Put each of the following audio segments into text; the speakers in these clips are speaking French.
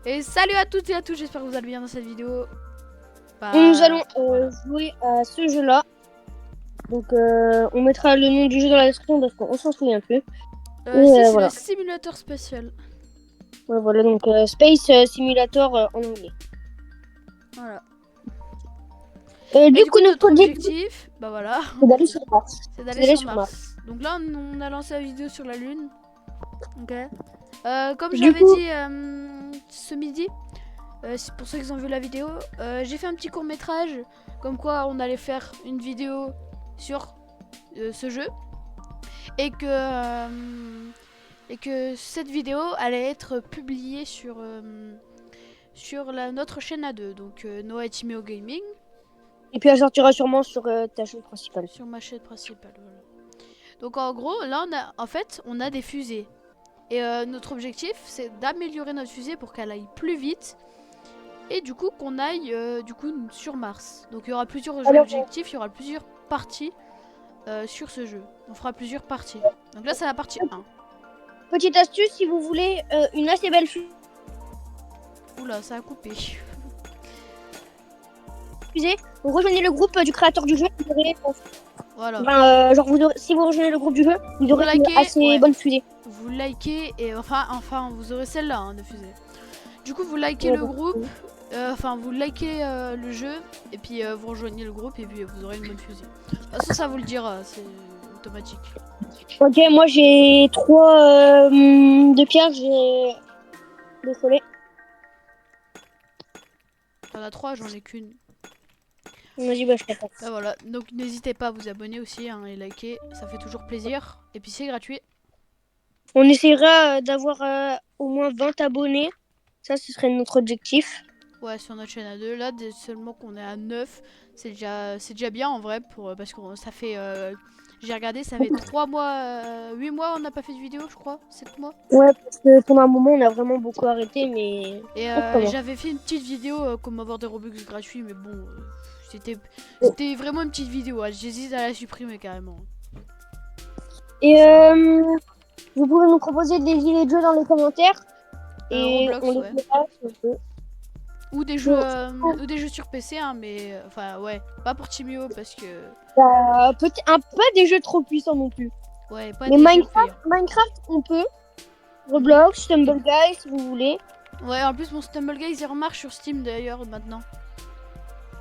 Et salut à toutes et à tous, j'espère que vous allez bien dans cette vidéo. Nous allons Voilà. jouer à ce jeu-là. Donc, on mettra le nom du jeu dans la description parce qu'on s'en souvient plus. C'est le Voilà. simulateur spécial. Ouais, voilà, donc Space Simulator en anglais. Voilà. Du Et du coup, coup, notre notre objectif, objectif, bah voilà, c'est d'aller sur Mars. c'est C'est d'aller d'aller sur sur Mars. Mars. Donc là, on a lancé la vidéo sur la Lune. Ok. Comme Du j'avais coup, dit ce midi, c'est pour ceux qui ont vu la vidéo, j'ai fait un petit court métrage comme quoi on allait faire une vidéo sur ce jeu et que cette vidéo allait être publiée sur notre chaîne à deux, donc Noah et Timéo Gaming, et puis elle sortira sûrement sur ta chaîne principale. sur ma chaîne principale. Voilà. Donc en gros, là on a des fusées. Et notre objectif, c'est d'améliorer notre fusée pour qu'elle aille plus vite. Et du coup, qu'on aille sur Mars. Donc il y aura plusieurs objectifs, il y aura plusieurs parties sur ce jeu. On fera plusieurs parties. Donc là, c'est la partie 1. Petite astuce, si vous voulez une assez belle fusée, Oula, ça a coupé. vous rejoignez le groupe du créateur du jeu. Vous aurez, Voilà. si vous rejoignez le groupe du jeu, vous aurez une assez bonne fusée. Vous likez et enfin, vous aurez celle-là hein, de fusée. Du coup, vous likez le groupe, vous likez le jeu, et puis vous rejoignez le groupe, et puis vous aurez une bonne fusée. Ça vous le dira, c'est automatique. Ok, moi j'ai 3 de pierre, j'ai désolé. T'en as 3, j'en ai qu'une. Vas-y, bah je t'attends. Voilà, donc n'hésitez pas à vous abonner aussi hein, et liker, ça fait toujours plaisir. Et puis c'est gratuit. On essaiera d'avoir au moins 20 abonnés. Ça, ce serait notre objectif. Ouais, sur notre chaîne à deux. Là, seulement qu'on est à 9, c'est déjà bien en vrai, parce que ça fait... j'ai regardé, ça fait 3 mois, 8 mois on n'a pas fait de vidéo, je crois, 7 mois. Ouais, parce que pendant un moment, on a vraiment beaucoup arrêté, mais... Et j'avais fait une petite vidéo comme avoir des Robux gratuits, mais bon, c'était vraiment une petite vidéo. Hein. J'hésite à la supprimer carrément. Et vous pouvez nous proposer des idées de jeux dans les commentaires. Et Roblox, on les fera si on peut. Ou des jeux sur PC, hein, mais enfin ouais, pas pour Timéo parce que... Pas des jeux trop puissants non plus. Ouais, pas mais des Minecraft, on peut. Roblox, Stumble Guys, si vous voulez. Ouais, en plus mon Stumble Guys il remarche sur Steam d'ailleurs maintenant.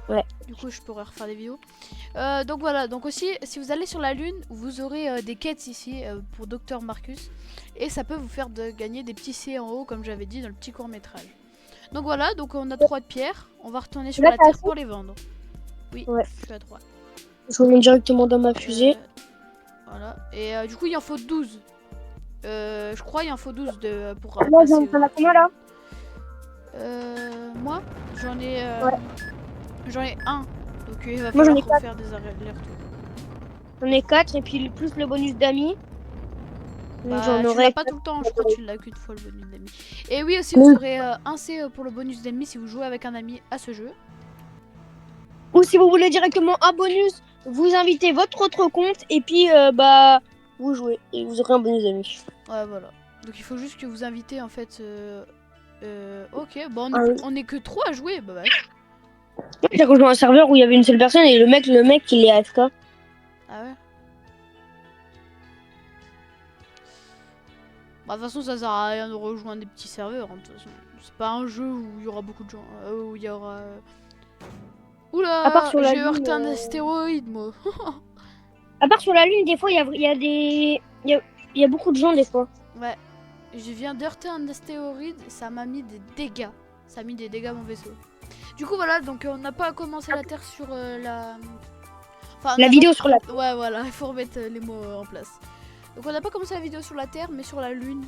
Ouais. Du coup je pourrais refaire des vidéos. Donc voilà, donc aussi si vous allez sur la lune, vous aurez des quêtes ici pour Dr Marcus. Et ça peut vous faire gagner des petits C en haut comme j'avais dit dans le petit court métrage. Donc voilà, donc on a 3 de pierre. On va retourner sur la terre pour les vendre. Oui, ouais. Je suis à 3. Je remonte directement dans ma fusée. Voilà, et du coup il en faut 12. Je crois il en faut 12 pour Moi, j'en ai combien là? Moi j'en ai j'en ai 1. Donc il va moi, falloir faire des allers-retours. J'en ai 4 et puis plus le bonus d'amis. Bah, j'en aurai pas tout le temps, je crois que tu l'as qu'une fois le bonus d'amis. Et oui aussi vous aurez un C pour le bonus d'amis si vous jouez avec un ami à ce jeu. Ou si vous voulez directement un bonus, vous invitez votre autre compte et puis vous jouez et vous aurez un bonus d'amis. Ouais voilà. Donc il faut juste que vous invitez en fait. Ok, bon on est que 3 à jouer, bah ouais. J'ai rejoint un serveur où il y avait une seule personne et le mec il est AFK. Ah ouais. Bah de toute façon ça sert à rien de rejoindre des petits serveurs, hein, de toute façon. C'est pas un jeu où il y aura beaucoup de gens, où il y aura... Oula, j'ai heurté un astéroïde moi. À part sur la lune, des fois il y a beaucoup de gens des fois. Ouais, je viens d'heurter un astéroïde, ça m'a mis des dégâts. Ça a mis des dégâts à mon vaisseau. Du coup voilà, donc on n'a pas commencé la Terre sur la... Enfin, la vidéo sur la... Ouais voilà, il faut remettre les mots en place. Donc on n'a pas commencé la vidéo sur la Terre, mais sur la Lune.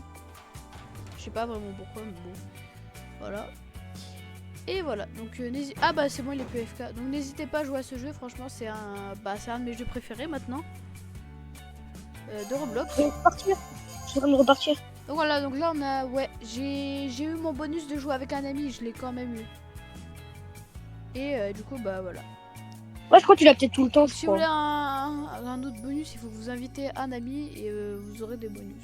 Je sais pas vraiment pourquoi, mais bon. Voilà. Et voilà, donc ah bah c'est bon, il est plus FK. Donc n'hésitez pas à jouer à ce jeu, franchement c'est un de mes jeux préférés maintenant. De Roblox. Je vais repartir. Je suis en train de repartir. Donc voilà, donc là on a... Ouais, j'ai eu mon bonus de jouer avec un ami, je l'ai quand même eu. Et du coup bah voilà. Ouais, je crois que tu l'as peut-être tout le temps. Si vous voulez un autre bonus, il faut vous inviter un ami et vous aurez des bonus.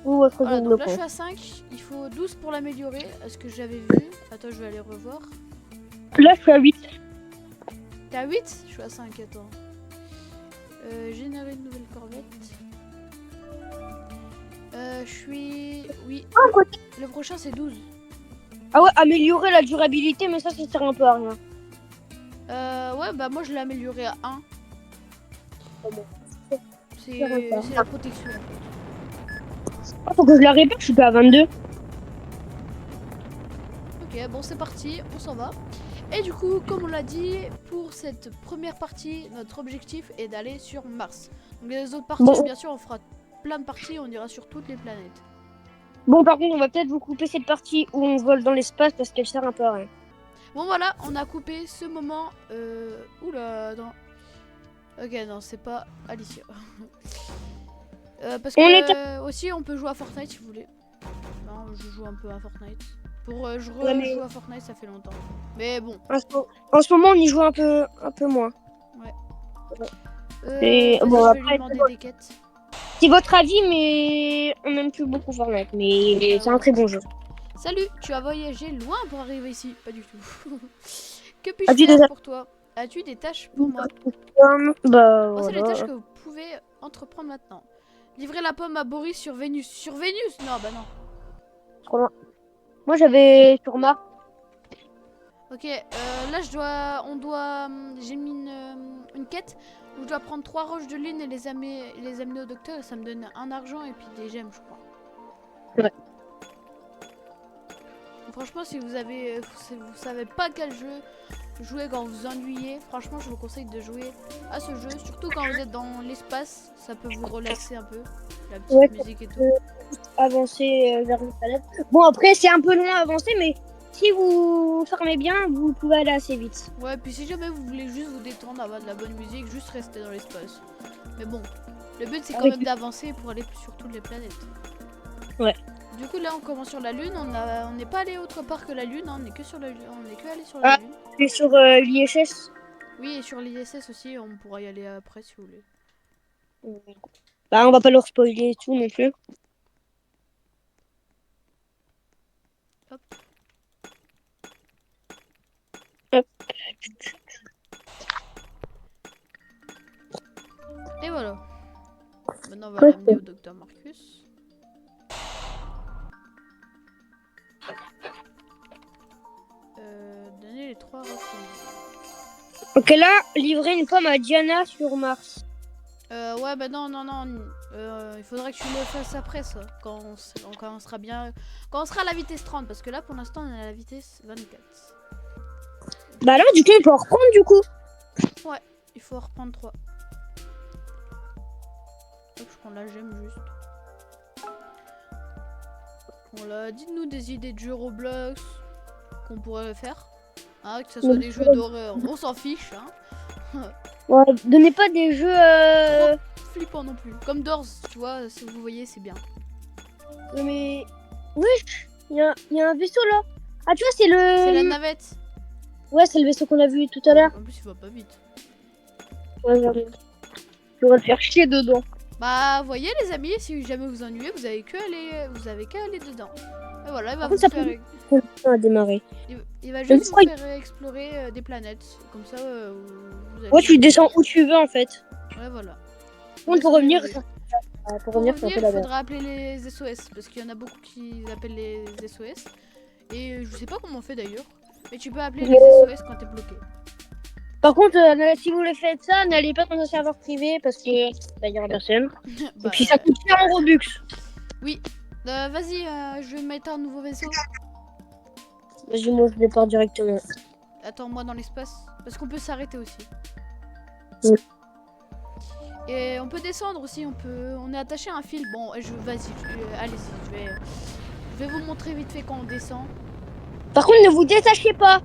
Vous, votre Voilà, zone de donc là je compte. suis à 5, il faut 12 pour l'améliorer, à ce que j'avais vu. Attends, je vais aller revoir. Là, je suis à 8. T'es à 8? Je suis à 5, attends. Générer une nouvelle corvette. Je suis... Oui, le prochain c'est 12. Ah ouais, améliorer la durabilité, mais ça sert un peu à rien. Ouais, bah moi je l'ai amélioré à 1. Ah bon. C'est Ça va pas. la protection. Ah, faut que je la répare, je suis pas à 22. Ok, bon c'est parti, on s'en va. Et du coup, comme on l'a dit, pour cette première partie, notre objectif est d'aller sur Mars. Donc les autres parties, Bon. bien sûr, on fera plein de parties, on ira sur toutes les planètes. Bon, par contre, on va peut-être vous couper cette partie où on vole dans l'espace parce qu'elle sert un peu à rien. Bon voilà, on a coupé ce moment. Oula, attends. Ok, non, c'est pas Alicia. Parce On est que aussi, on peut jouer à Fortnite si vous voulez. Non, je joue un peu à Fortnite. Je Ouais, mais- rejoue à Fortnite, ça fait longtemps. Mais bon, En ce moment, on y joue un peu moins. Et vas-y, bon, je vais lui après, demander des quêtes. c'est votre avis, mais on n'aime plus beaucoup Fortnite. Mais c'est un très bon jeu. Salut, tu as voyagé loin pour arriver ici? Pas du tout. Que puis-je As-tu faire déjà... pour toi? As-tu des tâches pour moi? Bah Voici les tâches voilà. que vous pouvez entreprendre maintenant. Livrer la pomme à Boris sur Vénus. Sur Vénus? Non, bah non. Trop loin. Moi, j'avais sur Mars. Ok, là j'ai mis une quête où je dois prendre 3 roches de lune et les amener au docteur et ça me donne un argent et puis des gemmes, je crois. Ouais. Franchement, si vous savez pas quel jeu jouer quand vous vous ennuyez, franchement, je vous conseille de jouer à ce jeu, surtout quand vous êtes dans l'espace, ça peut vous relaxer un peu, la petite Ouais, musique et tout. avancer vers une planète. Bon, après, c'est un peu loin à avancer, mais si vous fermez bien, vous pouvez aller assez vite. Ouais, puis si jamais vous voulez juste vous détendre, avoir de la bonne musique, juste rester dans l'espace. Mais bon, le but c'est quand Avec- même d'avancer pour aller sur toutes les planètes. Ouais. Du coup là on commence sur la lune, on n'est pas allé autre part que la lune, hein, on est que sur la lune, on est que allé sur la Ah. lune. Et sur l'ISS. Oui et sur l'ISS aussi, on pourra y aller après si vous voulez. Bah, on va pas leur spoiler et tout non plus. Hop. Hop. Et voilà. Maintenant on va l'amener au docteur Marcus. Donner les 3 roches. Ok, là, livrer une pomme à Diana sur Mars. Ouais bah non. Il faudrait que tu le fasses après ça. Quand on sera bien. Quand on sera à la vitesse 30. Parce que là pour l'instant on est à la vitesse 24. Bah là, du coup, on peut en reprendre du coup. Ouais, il faut en reprendre 3. Hop, je prends la gemme juste. Voilà, dites-nous des idées de jeux Roblox qu'on pourrait faire. Hein, que ce soit des jeux d'horreur, on s'en fiche. Hein. Ouais, donnez pas des jeux. Flippant non plus. Comme Doors, tu vois, si vous voyez, c'est bien. Mais. Oui, il y a un vaisseau là. Ah, tu vois, c'est le. C'est la navette. Ouais, c'est le vaisseau qu'on a vu tout à l'heure. En plus, il va pas vite. Ouais, je vais le faire chier dedans. Bah, voyez les amis, si jamais vous ennuyez, vous avez qu'à aller dedans. Et voilà, il va Par vous contre, ça faire. peut démarrer. Il va juste vous faire explorer des planètes. Comme ça, vous allez. Ouais, tu descends où tu veux en fait. Ouais, voilà. Bon, pour revenir, c'est Pour un peu revenir, la il merde. faudra appeler les SOS. Parce qu'il y en a beaucoup qui appellent les SOS. Et je sais pas comment on fait d'ailleurs. Mais tu peux appeler les SOS quand t'es bloqué. Par contre, si vous le faites ça, n'allez pas dans un serveur privé parce que il y aura personne. Bah, Et puis ça coûte cher en Robux. oui. Vas-y, je vais mettre un nouveau vaisseau. Vas-y, moi je départ directement. Attends-moi dans l'espace. Parce qu'on peut s'arrêter aussi. Oui. Et on peut descendre aussi. On est attaché à un fil. Bon, vas-y, allez-y. Je vais vous montrer vite fait quand on descend. Par contre, ne vous détachez pas.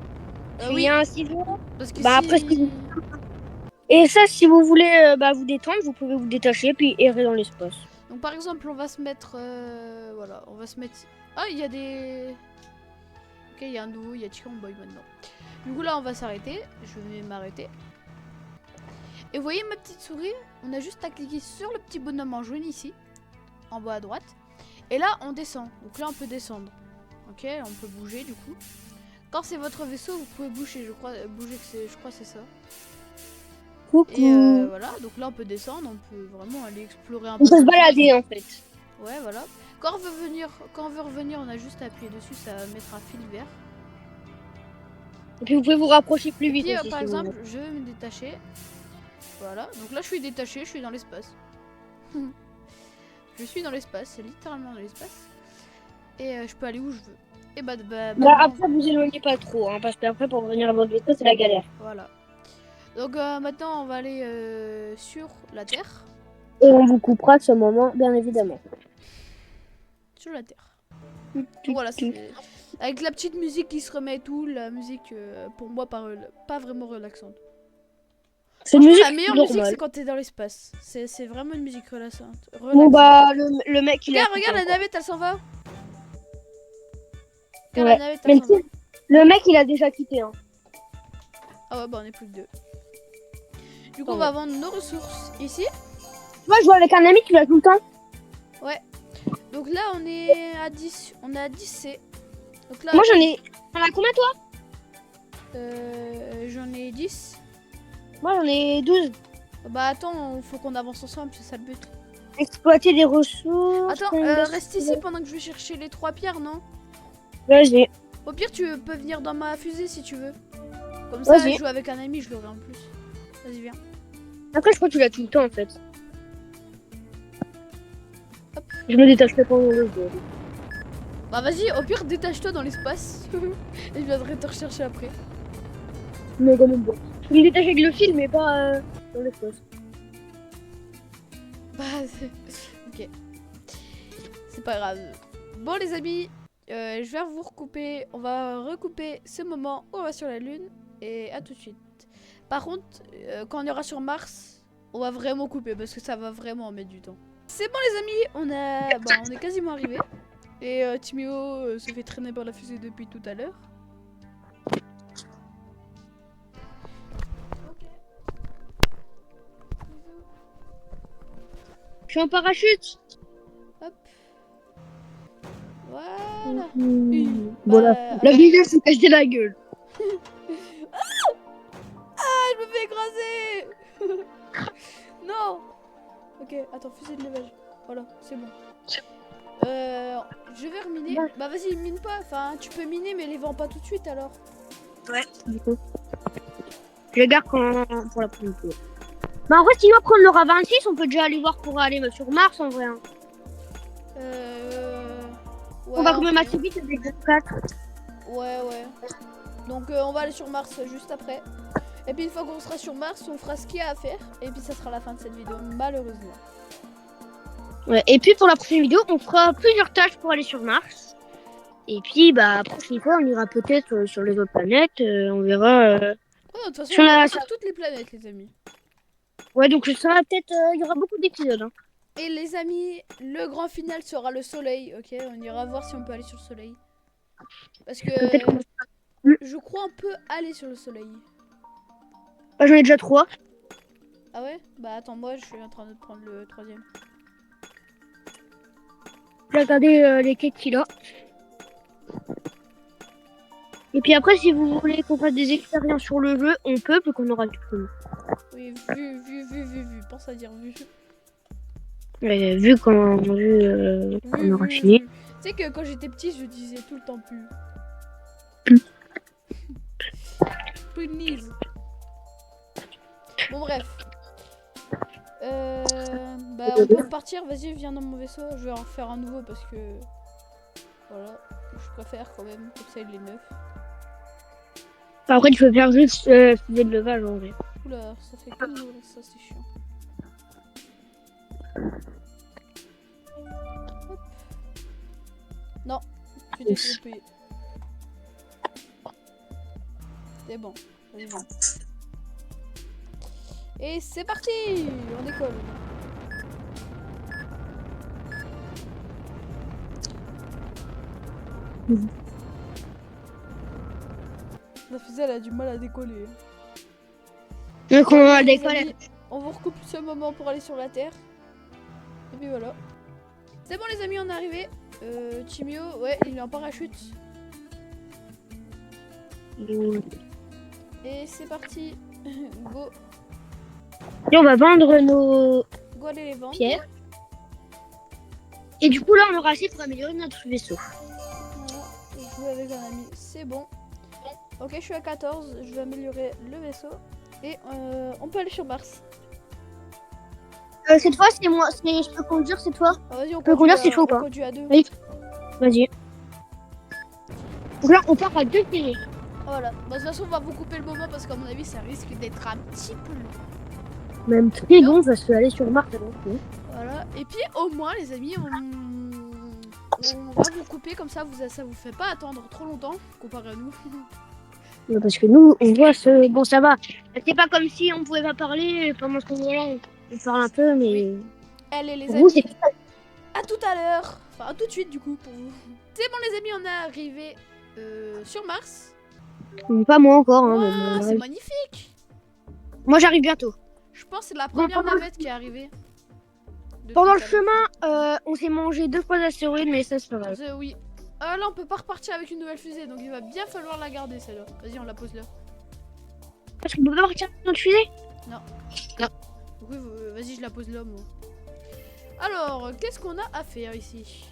Il Oui. y a un ciseau. Parce que Bah, après, et ça, si vous voulez vous détendre, vous pouvez vous détacher puis errer dans l'espace. Donc par exemple, on va se mettre... voilà, on va se mettre... Ah, il y a des... Ok, il y a un nouveau, il y a Chicken Boy maintenant. Du coup là, on va s'arrêter. Je vais m'arrêter. Et vous voyez ma petite souris? On a juste à cliquer sur le petit bonhomme en jaune ici, en bas à droite. Et là, on descend. Donc là, on peut descendre. Ok, on peut bouger du coup. Quand c'est votre vaisseau, vous pouvez bouger. Je crois que c'est ça. Coucou. Et voilà, donc là, on peut descendre. On peut vraiment aller explorer un On peu. peut se balader en fait. Ouais, voilà. Quand on veut revenir, on a juste à appuyer dessus. Ça mettra fil vert. Et puis vous pouvez vous rapprocher plus vite Puis, aussi. par si vous exemple, voulez. je vais me détacher. Voilà, donc là, je suis détaché. Je suis dans l'espace. Je suis dans l'espace, c'est littéralement dans l'espace. Et je peux aller où je veux. Et Bah, maintenant, après, vous éloignez pas trop, hein, parce qu'après, pour revenir à votre vaisseau, c'est la galère. voilà. Donc maintenant, on va aller sur la Terre. Et on vous coupera ce moment, bien évidemment. Sur la Terre. Donc voilà, c'est avec la petite musique qui se remet et tout, la musique pour moi pas vraiment relaxante. C'est une Franchement, musique la meilleure musique, normale. c'est quand t'es dans l'espace. C'est vraiment une musique relaxante. Bon, bah, le mec, il a. Regarde, la navette, elle s'en va. Regarde, Ouais. la navette, Mais elle s'en va. le mec, il a déjà quitté. Hein. Ah ouais, bah on est plus que 2. Du coup, on va vendre nos ressources ici. Moi, je joue avec un ami qui va tout le temps. Ouais. Donc là, on est à 10. On est à 10 C. Donc là, Moi, j'en ai. T'en as combien, toi? j'en ai 10. Moi, j'en ai 12. Bah attends, faut qu'on avance ensemble, c'est ça le but. Exploiter des ressources. Attends, reste ici pendant que je vais chercher les 3 pierres, non? Vas-y. Au pire, tu peux venir dans ma fusée si tu veux. Comme ça, je joue avec un ami, je l'aurai en plus. Vas-y, viens. Après, je crois que tu l'as tout le temps, en fait. Hop. Je me détacherai pas dans le jeu. Bah vas-y, au pire, détache-toi dans l'espace. Et je viendrai te rechercher après. Mais quand même bon. Je me détache avec le fil, mais pas dans l'espace. Bah, ok. C'est pas grave. Bon, les amis, je vais vous recouper. On va recouper ce moment où on va sur la Lune. Et à tout de suite. Par contre, quand on ira sur Mars, on va vraiment couper parce que ça va vraiment mettre du temps. C'est bon, les amis, on est quasiment arrivé. Et Timéo se fait traîner par la fusée depuis tout à l'heure. Je suis en parachute. Hop. Voilà. Voilà. La vidéo s'est cassée la gueule. Je me fais écraser. Non. Ok, attends, fusée de levage. Voilà, c'est bon. Je vais reminer. Bah vas-y, mine pas. Enfin, tu peux miner, mais les vends pas tout de suite alors. Ouais, du coup. Je les garde pour la prochaine fois. Bah en vrai, sinon après on aura 26, on peut déjà aller voir pour aller sur Mars en vrai. Hein. Ouais, on va quand même assez vite avec 4. Ouais. Donc on va aller sur Mars juste après. Et puis une fois qu'on sera sur Mars, on fera ce qu'il y a à faire. Et puis ça sera la fin de cette vidéo, malheureusement. Ouais, et puis pour la prochaine vidéo, on fera plusieurs tâches pour aller sur Mars. Et puis bah la prochaine fois, on ira peut-être sur les autres planètes. On verra. Ouais, de toute façon, on ira sur toutes les planètes, les amis. Ouais, donc ça va peut-être. Il y aura beaucoup d'épisodes. Hein. Et les amis, le grand final sera le soleil, ok? On ira voir si on peut aller sur le soleil. Parce que je crois on peut aller sur le soleil. Bah, j'en ai déjà 3. Ah ouais? Bah attends, moi je suis en train de prendre le 3e. J'ai regardé les quêtes qu'il a. Et puis après, si vous voulez qu'on fasse des expériences sur le jeu, on peut, puis qu'on aura du coup. Oui, vu. Pense à dire vu. Vu qu'on aura fini. Tu sais que quand j'étais petit, je disais tout le temps plus. Please. Bon bref. Bah on peut repartir, vas-y viens dans mon vaisseau, je vais en faire un nouveau parce que voilà, je préfère quand même, comme ça il est neuf. Après tu peux faire juste fusée de levage en vrai. Oula, ça fait comme nous, ça c'est chiant. Hop. Non, tu t'es fait payer. C'est bon, vas-y bon. Et c'est parti, on décolle. La fusée elle a du mal à décoller. Donc on va décoller. On vous recoupe ce moment pour aller sur la Terre. Et puis voilà. C'est bon les amis, on est arrivé. Timio, ouais, il est en parachute. Et c'est parti. Go. Et on va vendre nos Go aller les vendre. pierres. Et du coup, là, on aura assez pour améliorer notre vaisseau. Voilà, je joue avec un ami, c'est bon. Ok, je suis à 14, je vais améliorer le vaisseau. Et on peut aller sur Mars. Cette fois, c'est moi. Je peux conduire cette fois. Ah, vas-y, on peux conduire, c'est chaud, on quoi. conduit à 2. Oui. Vas-y. Donc là, on part à 2 pieds. Voilà. Bah, de toute façon, on va vous couper le moment parce qu'à mon avis, ça risque d'être un petit peu long. Même très long, parce qu'aller sur Mars, c'est long. Voilà. Et puis, au moins, les amis, on va vous couper comme ça, ça vous fait pas attendre trop longtemps comparé à nous. Ouais, parce que nous, on voit ce. Bon, ça va. C'est pas comme si on pouvait pas parler pendant ce moment-là. On parle un peu, mais. Oui. Allez, les Pour vous, amis, à tout à l'heure. Enfin, à tout de suite, du coup, pour vous. C'est bon, les amis, on est arrivé sur Mars. Pas moi encore. Hein, Wow, mais bon, c'est magnifique. moi, j'arrive bientôt. Je pense que c'est la première navette qui est arrivée. Pendant le chemin, on s'est mangé 2 fois d'astéroïdes, mais ça, c'est pas grave. Oui. Là, on peut pas repartir avec une nouvelle fusée, donc il va bien falloir la garder, celle-là. Vas-y, on la pose là. Parce qu'on peut pas partir avec notre fusée. Oui, vas-y, je la pose là, moi. Alors, qu'est-ce qu'on a à faire ici?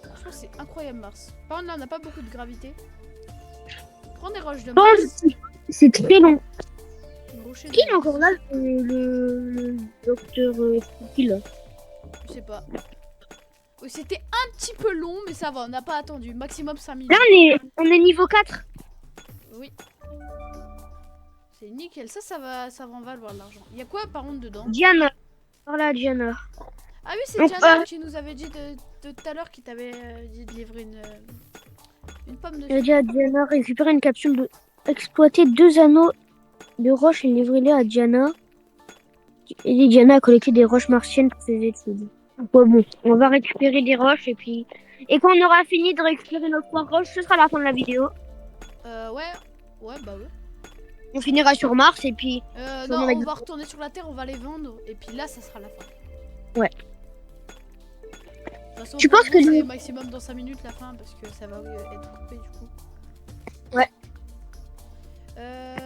Franchement, c'est incroyable, Mars. Par contre, là, on n'a pas beaucoup de gravité. Prends des roches de Mars. C'est très long. Rocher Qui est encore là, le docteur Fouki, là? Je sais pas. Oui, c'était un petit peu long, mais ça va, on n'a pas attendu. Maximum 5 minutes. Là, on est niveau 4. Oui. C'est nickel. Ça va en valoir de l'argent. Il y a quoi par contre dedans? Diana. Par là, Diana. Ah oui, c'est Diana qui nous avait dit de tout à l'heure qui t'avait dit de livrer une pomme de. Il a dit à Diana, récupérer une capsule de. Exploiter 2 anneaux de roches et livrer-les à Diana. Et Diana a collecté des roches martiennes pour ses études. Ouais, bon, on va récupérer des roches et puis. Et quand on aura fini de récupérer nos 3 roches, ce sera la fin de la vidéo. Ouais, bah ouais. On finira sur Mars et puis. Non, on va retourner sur la Terre, on va les vendre et puis là, ça sera la fin. Ouais. De toute façon, Tu penses que c'est maximum dans 5 minutes la fin parce que ça va être coupé du coup. Ouais.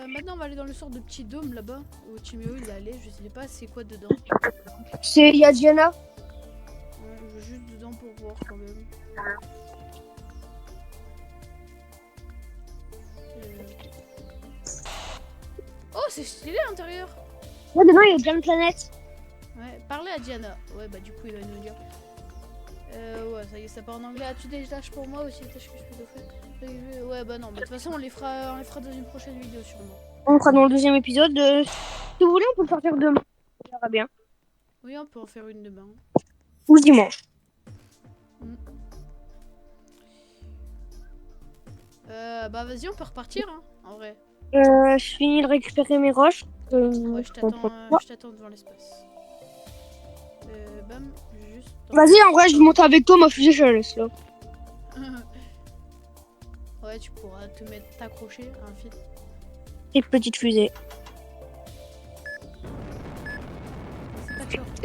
Maintenant, on va aller dans le sort de petit dôme là-bas où Timio il est allé. Je sais pas c'est quoi dedans. Il y a Diana. Ouais, je vais juste dedans pour voir quand même. Oh, c'est stylé à l'intérieur. Ouais, dedans il y a plein de planètes. Ouais, parlez à Diana. Ouais, bah du coup, il va nous dire. Ouais, ça y est, ça part en anglais. As-tu des tâches pour moi aussi, des tâches que je peux t'offrir? Ouais, bah non, mais de toute façon, on les fera dans une prochaine vidéo sûrement. On fera dans le 2e épisode. Si vous voulez, on peut le sortir demain. Ça va bien. Oui, on peut en faire une demain. Ou dimanche. Bah vas-y, on peut repartir, hein, en vrai. Je finis de récupérer mes roches. Ouais, je t'attends devant l'espace. Bam, juste. Vas-y, en vrai, je monte avec toi, ma fusée, je la laisse là. Ouais, tu pourras t'accrocher à un fil. Et petite fusée.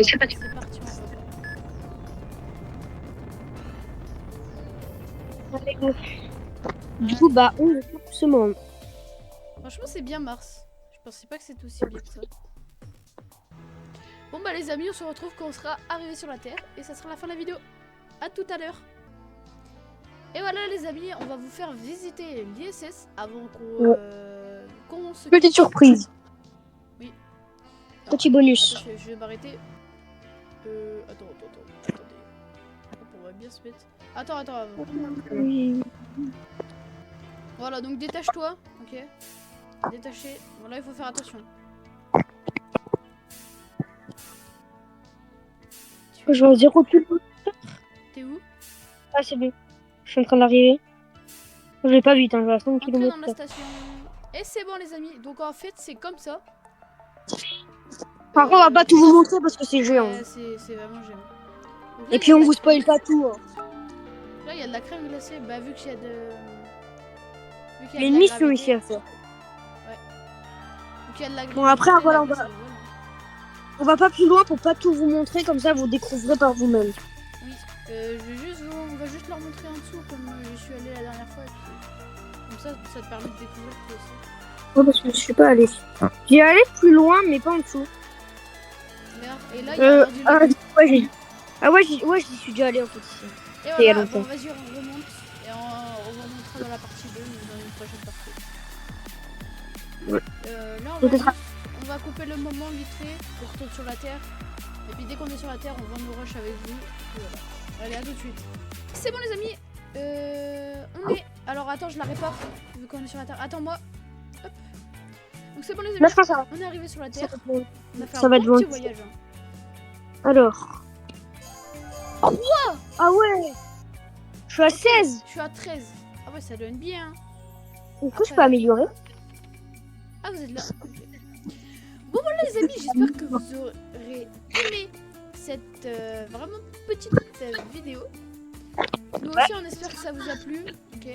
C'est parti, on va. Allez, go. Du coup, bah, on se monte. Franchement, c'est bien Mars. Je pensais pas que c'était aussi bien que ça. Bon bah les amis, on se retrouve quand on sera arrivé sur la Terre et ça sera la fin de la vidéo. À tout à l'heure. Et voilà les amis, on va vous faire visiter l'ISS avant qu'on se... Petite surprise. Oui. Petit bonus. Attends, je vais m'arrêter. Attendez. On va bien se mettre... Attends. Oui. Voilà, donc détache-toi, ok. Détaché. Voilà, il faut faire attention. Je vois 0 plus. T'es où? Ah, c'est bon. Je suis en train d'arriver. Je vais pas vite, hein, je vais à 5 Entrez km. dans la station. Et c'est bon les amis. Donc en fait, c'est comme ça. Par contre, on va pas tout vous montrer parce que c'est géant. Ouais, c'est vraiment géant. Donc là, Et puis on vous spoil pas tout. Hein. Là, il y a de la crème glacée. Bah, vu qu'il y a de. Il y a une mission ici à faire. Ouais. Vu qu'il y a de la Bon, après, voilà, on va. glacée, On va pas plus loin pour pas tout vous montrer, comme ça vous découvrirez par vous-même. Oui, on va juste leur montrer en dessous comme je suis allée la dernière fois. Et puis, comme ça te permet de découvrir toi aussi. Ouais, parce que je suis pas allée. J'y allé plus loin, mais pas en dessous. Regarde, et là, il y a un du ouais, j'y suis déjà allé en fait ici. Et il y a voilà, longtemps. bon, vas-y, on remonte. Et on remontera dans la partie 2, mais dans une prochaine partie. Ouais. Là, Peut-être. on va couper le moment vite fait pour retourner sur la Terre. Et puis dès qu'on est sur la Terre, on va nous rush avec vous. Et voilà. Allez, à tout de suite. C'est bon, les amis. On est... Alors, attends, je la répare, vu qu'on est sur la Terre. Attends-moi. Hop. Donc c'est bon, les amis. Là, je pense que ça On est arrivé sur la Terre. va. On a fait Ça un va bon être petit bon. voyage. Hein. Alors. Ah ouais. Je suis à 16. Je suis à 13. Ah ouais, ça donne bien. Est-ce que je peux améliorer? Ah, vous êtes là. Okay. Bon, voilà, les amis, j'espère que vous aurez aimé cette vraiment petite vidéo. Nous aussi, on espère que ça vous a plu. Ok.